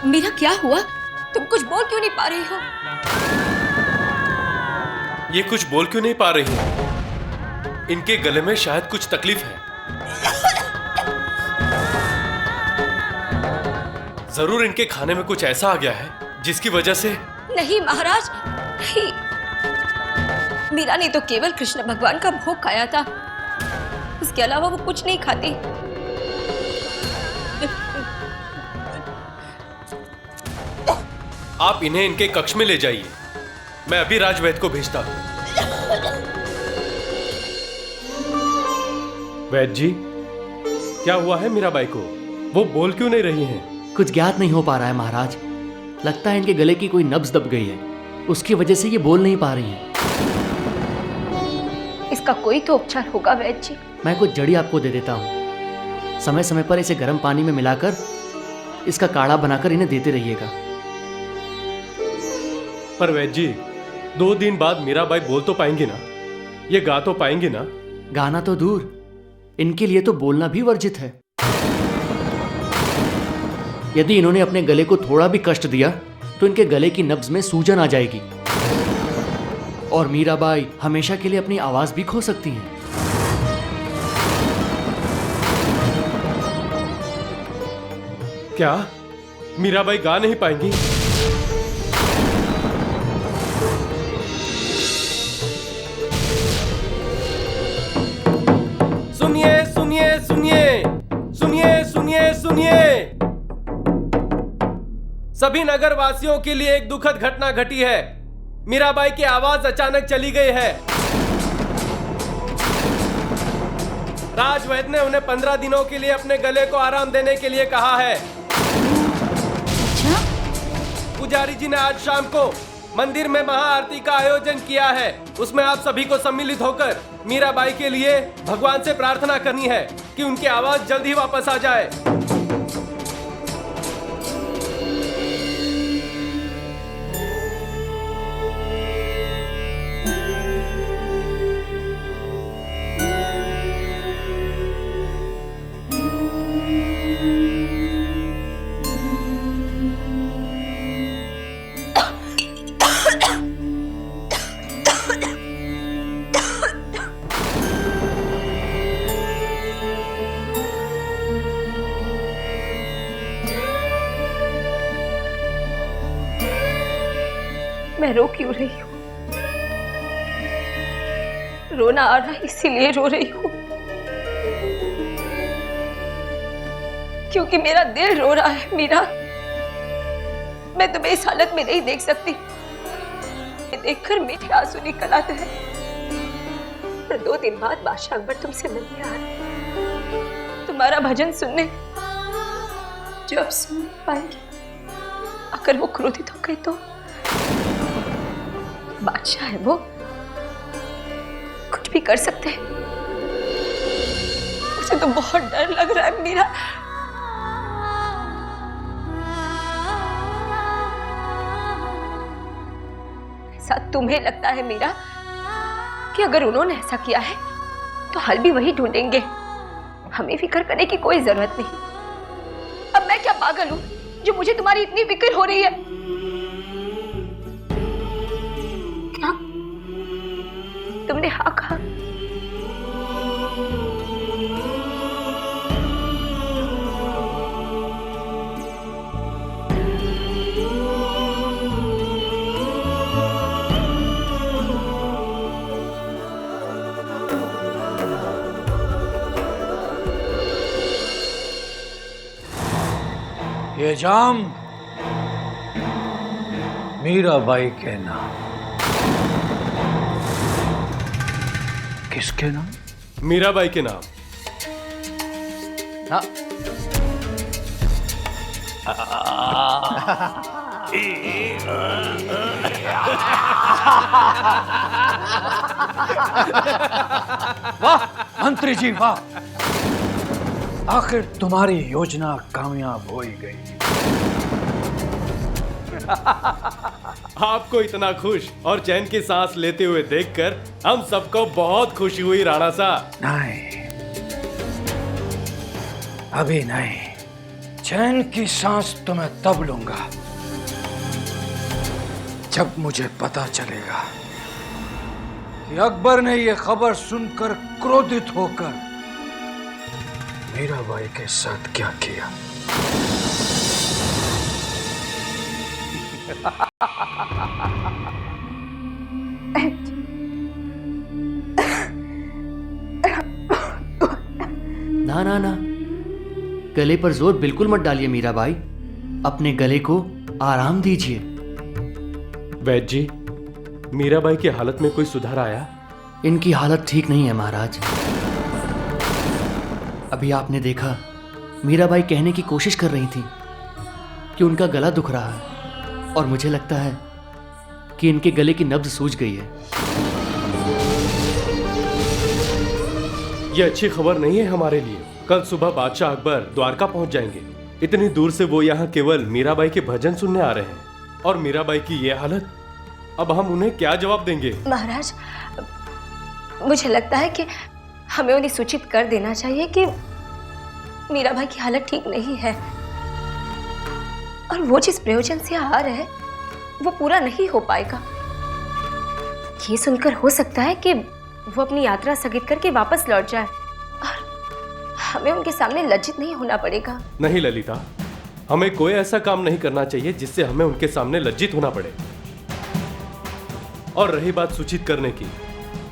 मीरा क्या हुआ? तुम कुछ बोल क्यों नहीं पा रही हो? ये कुछ बोल क्यों नहीं पा रही है? इनके गले में शायद कुछ तकलीफ है। जरूर इनके खाने में कुछ ऐसा आ गया है जिसकी वजह से। नहीं महाराज, नहीं। मीरा ने तो केवल कृष्ण भगवान का भोग खाया था, इसके अलावा वो कुछ नहीं खाती। आप इन्हें इनके कक्ष में ले जाइए, मैं अभी राजवैद्य को भेजता हूं। वैद्य जी, क्या हुआ है मीराबाई को? वो बोल क्यों नहीं रही हैं? कुछ ज्ञात नहीं हो पा रहा है महाराज। लगता है इनके गले की कोई नब्ज दब गई है, उसकी वजह से ये बोल नहीं पा रही हैं। इसका कोई तो उपचार होगा वैद्य जी। मैं कुछ जड़ी आपको दे देता हूँ, समय समय पर इसे गर्म पानी में मिलाकर इसका काढ़ा बनाकर इन्हें देते रहिएगा। पर वैद्य जी, 2 दिन बाद मीराबाई बोल तो पाएंगी ना? ये गा तो पाएंगी ना? गाना तो दूर, इनके लिए तो बोलना भी वर्जित है। यदि इन्होंने अपने गले को थोड़ा भी कष्ट दिया तो इनके गले की नब्ज में सूजन आ जाएगी और मीराबाई हमेशा के लिए अपनी आवाज भी खो सकती हैं। क्या मीराबाई गा नहीं पाएंगी? सुनिए सुनिए सुनिए सुनिए सुनिए सुनिए, सभी नगर वासियों के लिए एक दुखद घटना घटी है। मीराबाई की आवाज अचानक चली गई है। राजवैद्य ने उन्हें 15 दिनों के लिए अपने गले को आराम देने के लिए कहा है। पुजारी जी ने आज शाम को मंदिर में महाआरती का आयोजन किया है। उसमें आप सभी को सम्मिलित होकर मीराबाई के लिए भगवान से प्रार्थना करनी है कि उनकी आवाज जल्द ही वापस आ जाए। मैं रो क्यों रही हूँ? रोना आ रहा है इसीलिए रो रही हूँ, क्योंकि मेरा दिल रो रहा है। मीरा, मैं तुम्हें इस हालत में नहीं देख सकती। देखकर मीठे आंसू निकल आते हैं। पर 2 दिन बाद बादशाह अकबर तुमसे मिलने आ रहे, तुम्हारा भजन सुनने। जब सुन पाएंगे, अगर वो क्रोधित हो गए तो? बादशाह है वो, कुछ भी कर सकते हैं। मुझे तो बहुत डर लग रहा है मीरा। ऐसा तुम्हें लगता है मीरा कि अगर उन्होंने ऐसा किया है तो हल भी वही ढूंढेंगे, हमें फिक्र करने की कोई जरूरत नहीं। अब मैं क्या पागल हूं जो मुझे तुम्हारी इतनी फिक्र हो रही है? क्या तुमने हाँ कहा? ये जाम मीराबाई के नाम। किसके नाम? मीराबाई के नाम। हाँ। वाह मंत्री जी वाह, आखिर तुम्हारी योजना कामयाब हो ही गई। आपको इतना खुश और चैन की सांस लेते हुए देखकर हम सबको बहुत खुशी हुई राणा साहब। नहीं, अभी नहीं, चैन की सांस तो मैं तब लूंगा जब मुझे पता चलेगा कि अकबर ने यह खबर सुनकर क्रोधित होकर मीराबाई के साथ क्या किया। ना ना ना, गले पर जोर बिल्कुल मत डालिए मीराबाई, अपने गले को आराम दीजिए। वैद्य जी, मीराबाई की हालत में कोई सुधार आया? इनकी हालत ठीक नहीं है महाराज। अभी आपने देखा मीराबाई कहने की कोशिश कर रही थी कि उनका गला दुख रहा है, और मुझे लगता है कि इनके गले की नब्ज सूज गई है। ये अच्छी खबर नहीं है हमारे लिए। कल सुबह बादशाह अकबर द्वारका पहुंच जाएंगे। इतनी दूर से वो यहाँ केवल मीराबाई के भजन सुनने आ रहे हैं, और मीराबाई की ये हालत, अब हम उन्हें क्या जवाब देंगे? महाराज, मुझे लगता है कि हमें उन्हें सूचित कर देना चाहिए कि मीराबाई की हालत ठीक नहीं है, और वो जिस प्रयोजन से आ रहे हैं वो पूरा नहीं हो पाएगा। ये सुनकर हो सकता है कि वो अपनी यात्रा स्थगित करके वापस लौट जाए, और हमें उनके सामने लज्जित नहीं होना पड़ेगा। नहीं ललिता, हमें कोई ऐसा काम नहीं करना चाहिए जिससे हमें उनके सामने लज्जित होना पड़े। और रही बात सूचित करने की,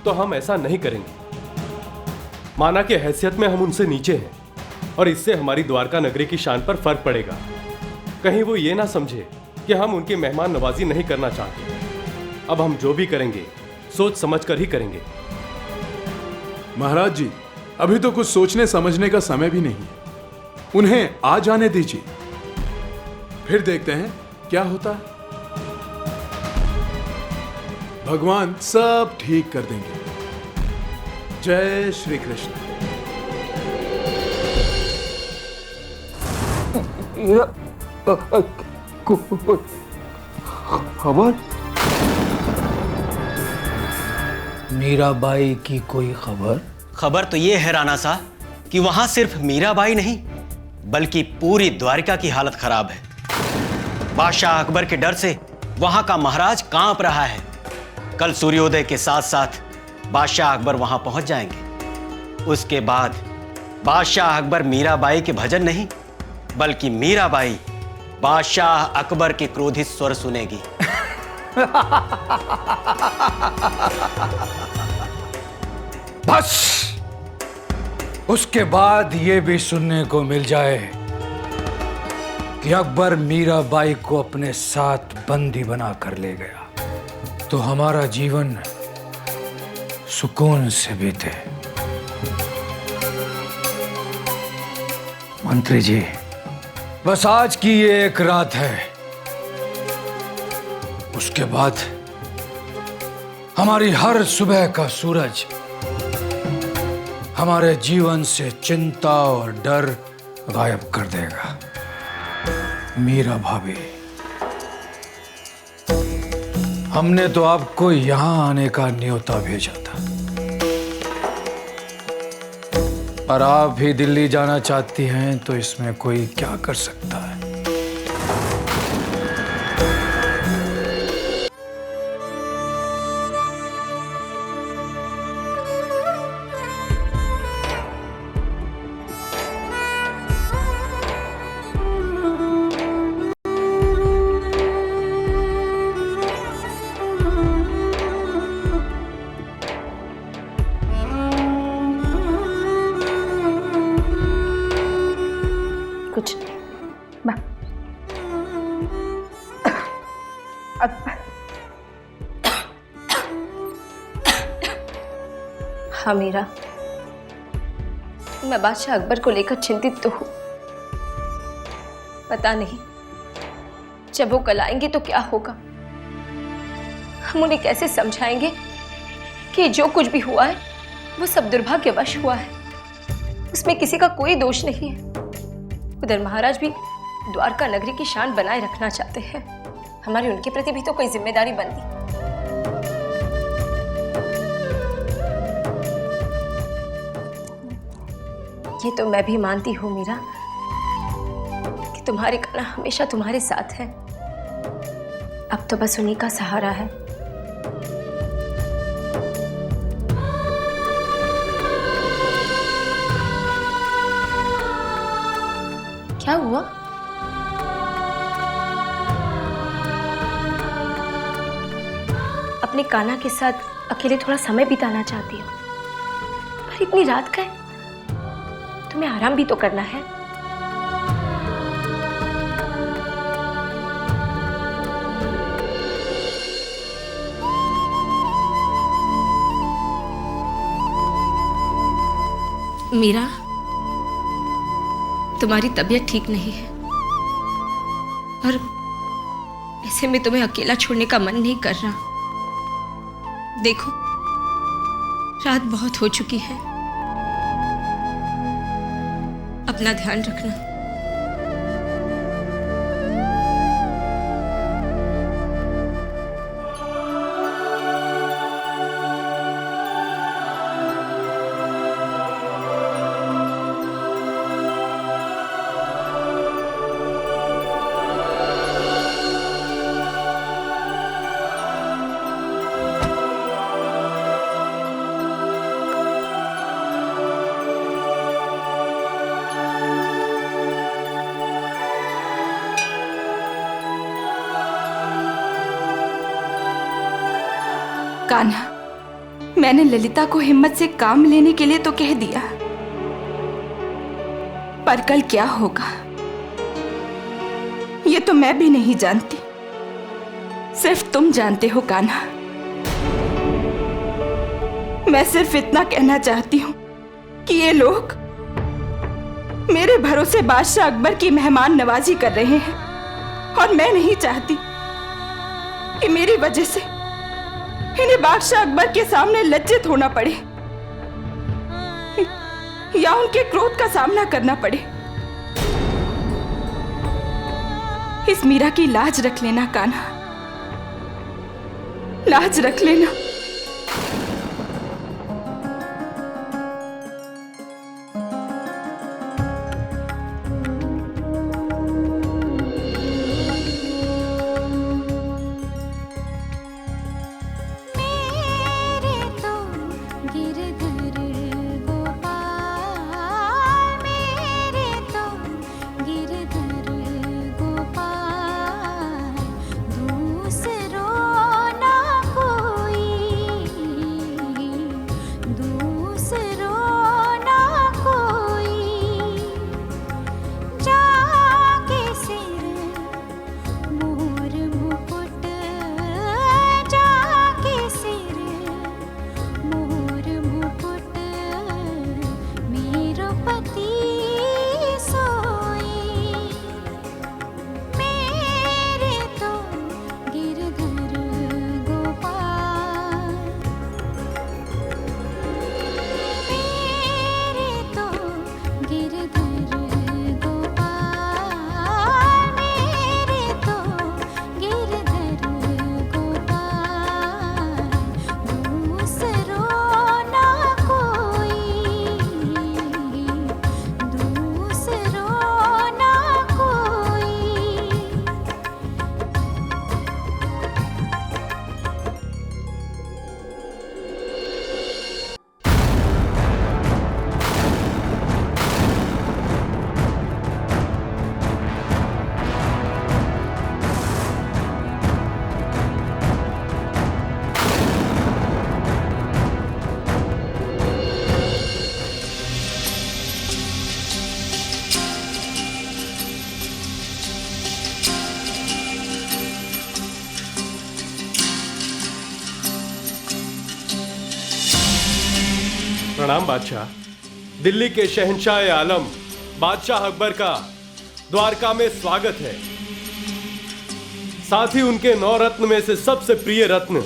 तो हम ऐसा नहीं करेंगे। माना कि हैसियत में हम उनसे नीचे हैं, और इससे हमारी द्वारका नगरी की शान पर फर्क पड़ेगा। कहीं वो ये ना समझे कि हम उनकी मेहमान नवाजी नहीं करना चाहते। अब हम जो भी करेंगे सोच समझ कर ही करेंगे। महाराज जी, अभी तो कुछ सोचने समझने का समय भी नहीं है। उन्हें आ जाने दीजिए, फिर देखते हैं क्या होता है। भगवान सब ठीक कर देंगे। जय श्री कृष्ण। खबर? मीराबाई की कोई खबर? खबर तो ये है राणा साहब कि वहां सिर्फ मीराबाई नहीं बल्कि पूरी द्वारका की हालत खराब है। बादशाह अकबर के डर से वहां का महाराज कांप रहा है। कल सूर्योदय के साथ साथ बादशाह अकबर वहां पहुंच जाएंगे। उसके बाद बादशाह अकबर मीराबाई के भजन नहीं बल्कि मीराबाई बादशाह अकबर के क्रोधित स्वर सुनेगी। बस उसके बाद ये भी सुनने को मिल जाए कि अकबर मीराबाई को अपने साथ बंदी बना कर ले गया, तो हमारा जीवन सुकून से बीते। मंत्री जी, बस आज की ये एक रात है, उसके बाद हमारी हर सुबह का सूरज हमारे जीवन से चिंता और डर गायब कर देगा। मीरा भाभी, हमने तो आपको यहां आने का न्योता भेजा था, पर आप भी दिल्ली जाना चाहती हैं तो इसमें कोई क्या कर सकता है। कुछ नहीं, माँ। अब हाँ मीरा, मैं बादशाह अकबर को लेकर चिंतित तो हूँ। पता नहीं जब वो कल आएंगे तो क्या होगा। हम उन्हें कैसे समझाएंगे कि जो कुछ भी हुआ है वो सब दुर्भाग्यवश हुआ है, उसमें किसी का कोई दोष नहीं है। उधर महाराज भी द्वारका नगरी की शान बनाए रखना चाहते हैं, हमारी उनके प्रति भी तो कोई जिम्मेदारी बनती। ये तो मैं भी मानती हूँ मीरा तुम्हारे काना हमेशा तुम्हारे साथ है। अब तो बस उन्हीं का सहारा है। क्या हुआ? अपने कान्हा के साथ अकेले थोड़ा समय बिताना चाहती हो, पर इतनी रात का है, तुम्हें आराम भी तो करना है। मीरा, तुम्हारी तबीयत ठीक नहीं है और ऐसे में तुम्हें अकेला छोड़ने का मन नहीं कर रहा। देखो, रात बहुत हो चुकी है, अपना ध्यान रखना। कान्हा, मैंने ललिता को हिम्मत से काम लेने के लिए तो कह दिया, पर कल क्या होगा ये तो मैं भी नहीं जानती, सिर्फ तुम जानते हो कान्हा। मैं सिर्फ इतना कहना चाहती हूँ कि ये लोग मेरे भरोसे बादशाह अकबर की मेहमान नवाजी कर रहे हैं और मैं नहीं चाहती कि मेरी वजह से इन्हें बादशाह अकबर के सामने लज्जित होना पड़े या उनके क्रोध का सामना करना पड़े। इस मीरा की लाज रख लेना कान्हा, लाज रख लेना। प्रणाम बादशाह। दिल्ली के शहंशाह आलम बादशाह अकबर का द्वारका में स्वागत है। साथ ही उनके 9 रत्न में से सबसे प्रिय रत्न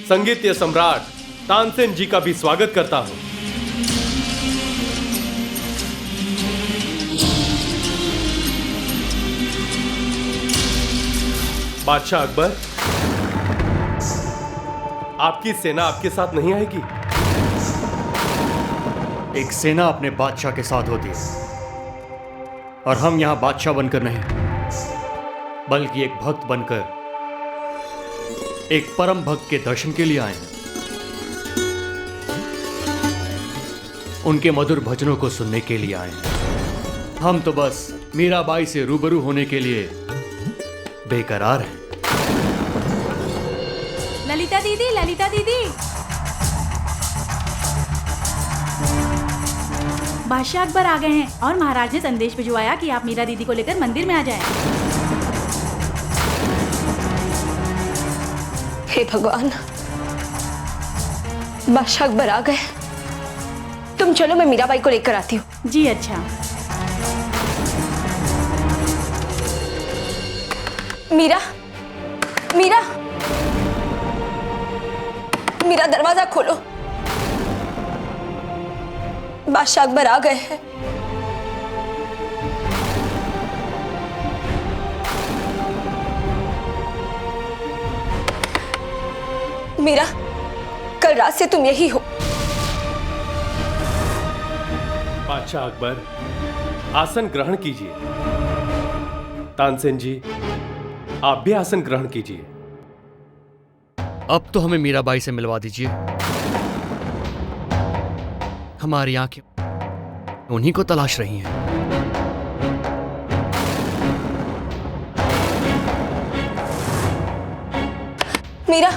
संगीत सम्राट तानसेन जी का भी स्वागत करता हूं। बादशाह अकबर, आपकी सेना आपके साथ नहीं आएगी? एक सेना अपने बादशाह के साथ होती है और हम यहां बादशाह बनकर नहीं, बल्कि एक भक्त बनकर एक परम भक्त के दर्शन के लिए आए हैं। उनके मधुर भजनों को सुनने के लिए आए हैं। हम तो बस मीराबाई से रूबरू होने के लिए बेकरार हैं। ललिता दीदी, ललिता दीदी। बादशाह अकबर आ गए हैं और महाराज ने संदेश भिजवाया कि आप मीरा दीदी को लेकर मंदिर में आ जाएं। हे भगवान, बादशाह अकबर आ गए। तुम चलो, मैं मीराबाई को लेकर आती हूँ। जी अच्छा। मीरा, मीरा, मीरा दरवाजा खोलो। बादशाह अकबर आ गए हैं। मीरा, कल रात से तुम यही हो। बादशाह अकबर, आसन ग्रहण कीजिए। तानसेन जी, आप भी आसन ग्रहण कीजिए। अब तो हमें मीराबाई से मिलवा दीजिए। हमारी आंखें उन्हीं को तलाश रही हैं। मीरा,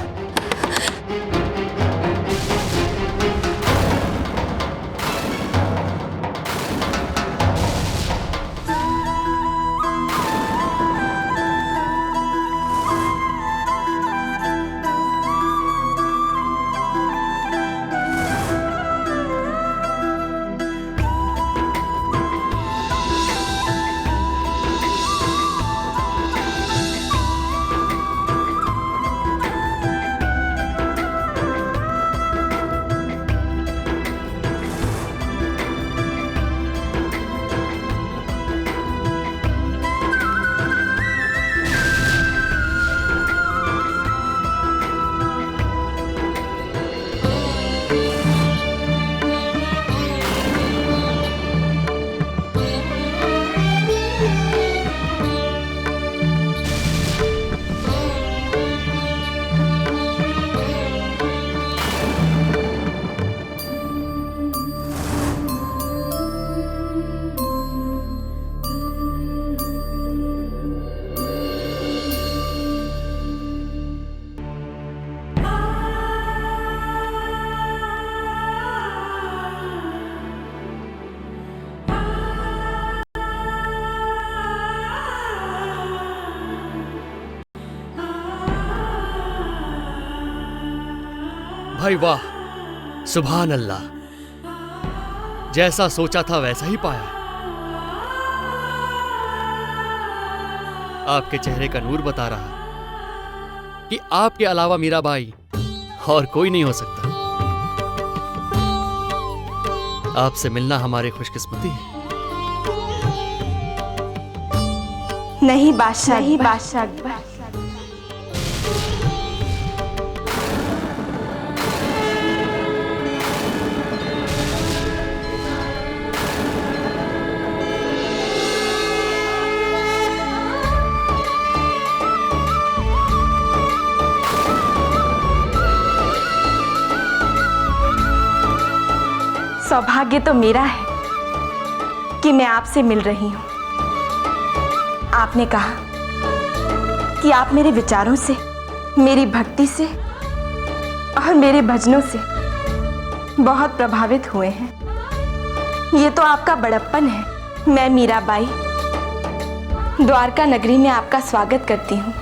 भाई वाह, सुभान अल्लाह। जैसा सोचा था वैसा ही पाया। आपके चेहरे का नूर बता रहा कि आपके अलावा मीराबाई और कोई नहीं हो सकता। आपसे मिलना हमारी खुशकिस्मती है। नहीं बादशाह अकबर। सौभाग्य तो मेरा है कि मैं आपसे मिल रही हूं। आपने कहा कि आप मेरे विचारों से, मेरी भक्ति से और मेरे भजनों से बहुत प्रभावित हुए हैं। ये तो आपका बड़प्पन है। मैं मीराबाई द्वारका नगरी में आपका स्वागत करती हूँ।